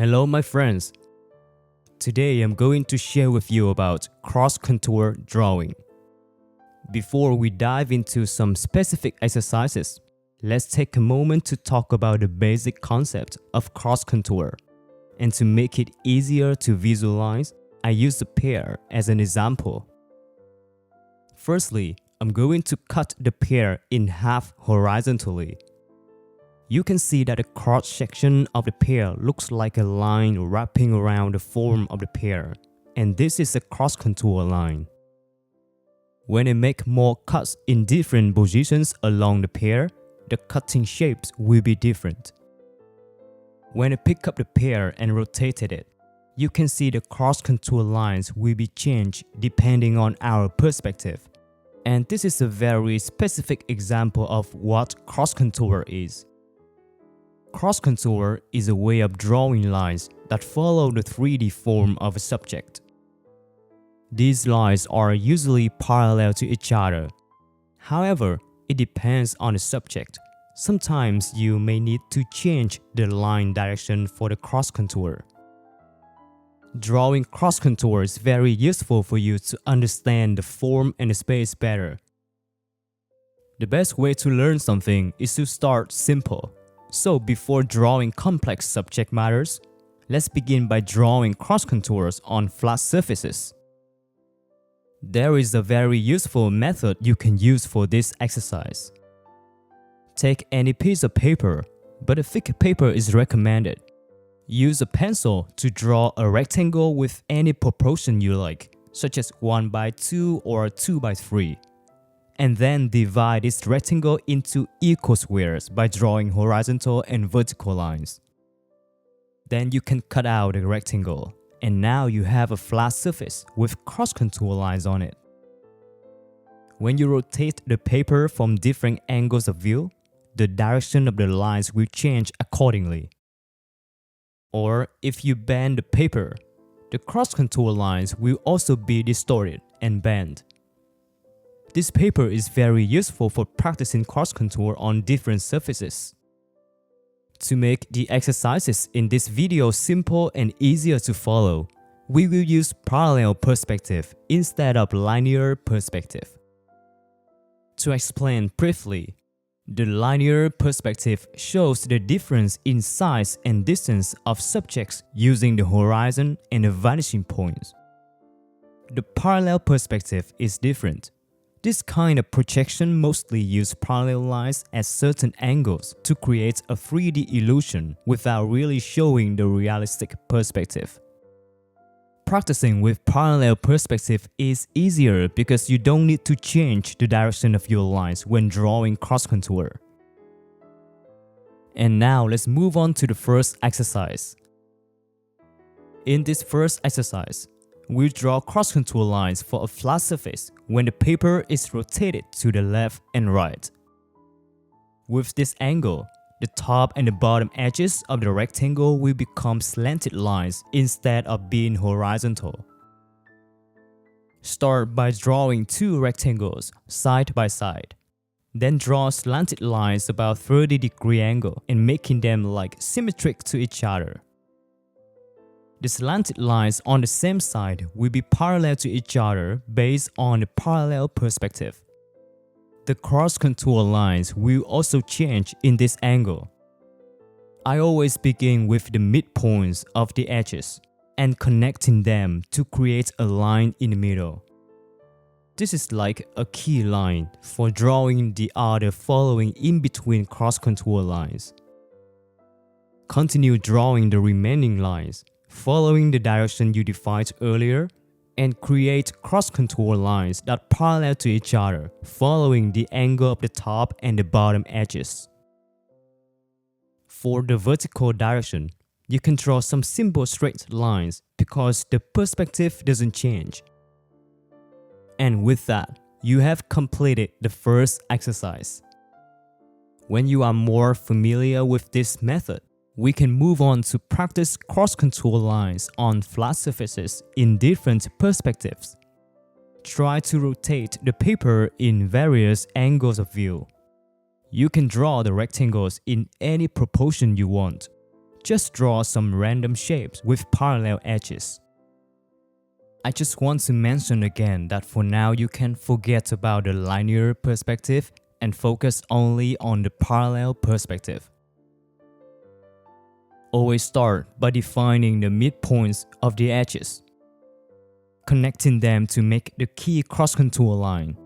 Hello my friends. Today I'm going to share with you about cross-contour drawing. Before we dive into some specific exercises, let's take a moment to talk about the basic concept of cross-contour. And to make it easier to visualize, I use a pear as an example. Firstly, I'm going to cut the pear in half horizontally. You can see that the cross-section of the pear looks like a line wrapping around the form of the pear, and this is a cross-contour line. When I make more cuts in different positions along the pear, the cutting shapes will be different. When I pick up the pear and rotated it, you can see the cross-contour lines will be changed depending on our perspective. And this is a very specific example of what cross-contour is. Cross-contour is a way of drawing lines that follow the 3D form of a subject. These lines are usually parallel to each other. However, it depends on the subject. Sometimes you may need to change the line direction for the cross-contour. Drawing cross-contour is very useful for you to understand the form and the space better. The best way to learn something is to start simple. So before drawing complex subject matters, let's begin by drawing cross-contours on flat surfaces. There is a very useful method you can use for this exercise. Take any piece of paper, but a thick paper is recommended. Use a pencil to draw a rectangle with any proportion you like, such as 1:2 or 2:3. And then divide this rectangle into equal squares by drawing horizontal and vertical lines. Then you can cut out the rectangle, and now you have a flat surface with cross-contour lines on it. When you rotate the paper from different angles of view, the direction of the lines will change accordingly. Or if you bend the paper, the cross-contour lines will also be distorted and bent. This paper is very useful for practicing cross-contour on different surfaces. To make the exercises in this video simple and easier to follow, we will use parallel perspective instead of linear perspective. To explain briefly, the linear perspective shows the difference in size and distance of subjects using the horizon and the vanishing points. The parallel perspective is different. This kind of projection mostly uses parallel lines at certain angles to create a 3D illusion without really showing the realistic perspective. Practicing with parallel perspective is easier because you don't need to change the direction of your lines when drawing cross-contour. And now let's move on to the first exercise. In this first exercise, we draw cross-contour lines for a flat surface when the paper is rotated to the left and right. With this angle, the top and the bottom edges of the rectangle will become slanted lines instead of being horizontal. Start by drawing two rectangles side by side. Then draw slanted lines about 30-degree angle and making them like symmetric to each other. The slanted lines on the same side will be parallel to each other based on the parallel perspective. The cross-contour lines will also change in this angle. I always begin with the midpoints of the edges and connecting them to create a line in the middle. This is like a key line for drawing the other following in between cross-contour lines. Continue drawing the remaining lines, following the direction you defined earlier, and create cross-contour lines that parallel to each other, following the angle of the top and the bottom edges. For the vertical direction, you can draw some simple straight lines because the perspective doesn't change. And with that, you have completed the first exercise. When you are more familiar with this method, we can move on to practice cross-contour lines on flat surfaces in different perspectives. Try to rotate the paper in various angles of view. You can draw the rectangles in any proportion you want. just draw some random shapes with parallel edges. I just want to mention again that for now you can forget about the linear perspective and focus only on the parallel perspective. Always start by defining the midpoints of the edges, connecting them to make the key cross-contour line.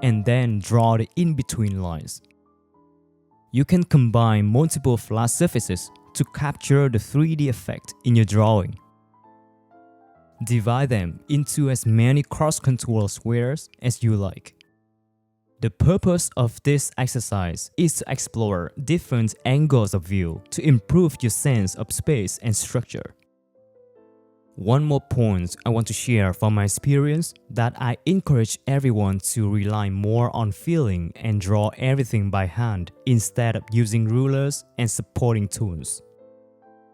And then draw the in-between lines. You can combine multiple flat surfaces to capture the 3D effect in your drawing. Divide them into as many cross-contour squares as you like. The purpose of this exercise is to explore different angles of view to improve your sense of space and structure. One more point I want to share from my experience that I encourage everyone to rely more on feeling and draw everything by hand instead of using rulers and supporting tools.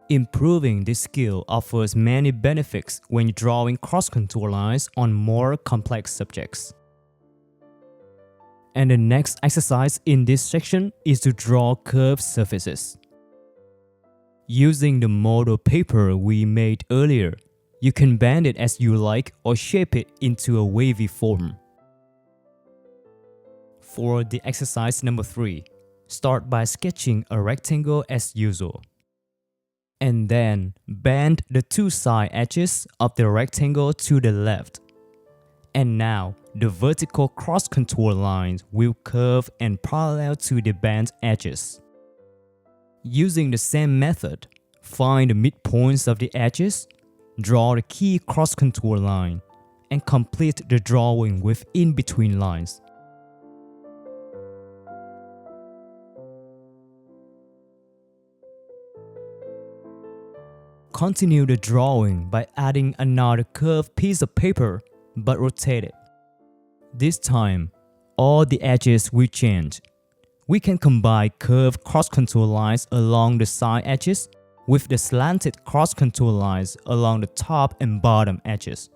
Improving this skill offers many benefits when drawing cross-contour lines on more complex subjects. And the next exercise in this section is to draw curved surfaces. Using the model paper we made earlier, you can bend it as you like or shape it into a wavy form. For the exercise number 3, start by sketching a rectangle as usual. And then bend the two side edges of the rectangle to the left. And now the vertical cross-contour lines will curve and parallel to the bent edges. Using the same method, find the midpoints of the edges, draw the key cross-contour line, and complete the drawing with in-between lines. Continue the drawing by adding another curved piece of paper, but rotate it. This time, all the edges will change. We can combine curved cross-contour lines along the side edges with the slanted cross-contour lines along the top and bottom edges.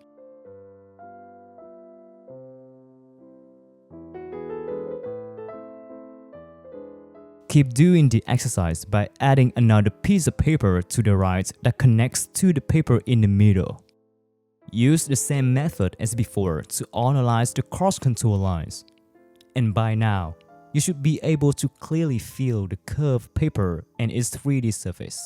Keep doing the exercise by adding another piece of paper to the right that connects to the paper in the middle. Use the same method as before to analyze the cross-contour lines. And by now, you should be able to clearly feel the curved paper and its 3D surface.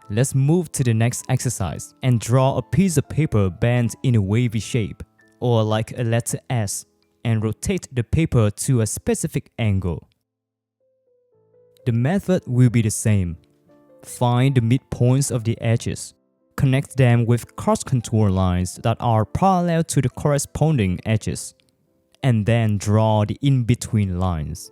Let's move to the next exercise and draw a piece of paper bent in a wavy shape, or like a letter S, and rotate the paper to a specific angle. The method will be the same. Find the midpoints of the edges, connect them with cross-contour lines that are parallel to the corresponding edges, and then draw the in-between lines.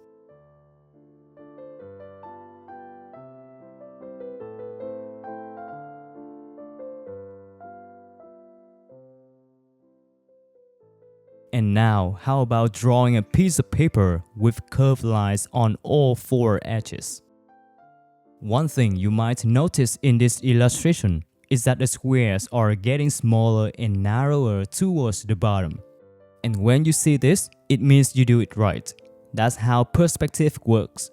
And now, how about drawing a piece of paper with curved lines on all 4 edges? One thing you might notice in this illustration is that the squares are getting smaller and narrower towards the bottom. And when you see this, it means you do it right. That's how perspective works.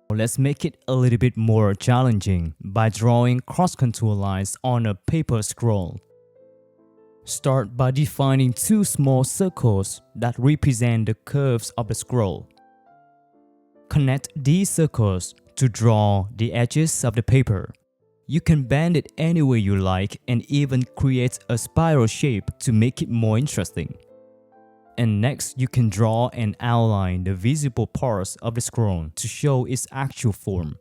Let's make it a little bit more challenging by drawing cross-contour lines on a paper scroll. Start by defining 2 small circles that represent the curves of the scroll. Connect these circles to draw the edges of the paper. You can bend it any way you like and even create a spiral shape to make it more interesting. And next, you can draw and outline the visible parts of the scroll to show its actual form.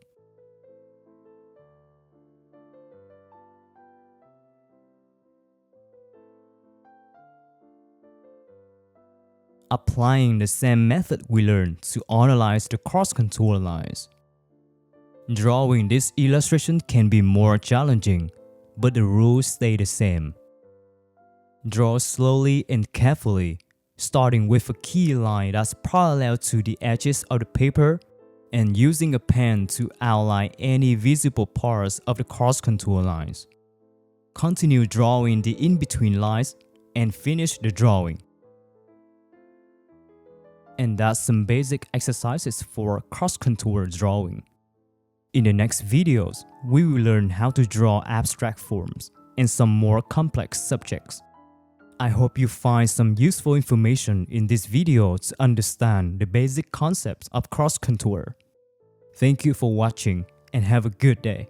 Applying the same method we learned to analyze the cross-contour lines. Drawing this illustration can be more challenging, but the rules stay the same. Draw slowly and carefully, starting with a key line that's parallel to the edges of the paper, and using a pen to outline any visible parts of the cross-contour lines. Continue drawing the in-between lines and finish the drawing. And that's some basic exercises for cross-contour drawing. In the next videos, we will learn how to draw abstract forms and some more complex subjects. I hope you find some useful information in this video to understand the basic concepts of cross-contour. Thank you for watching and have a good day.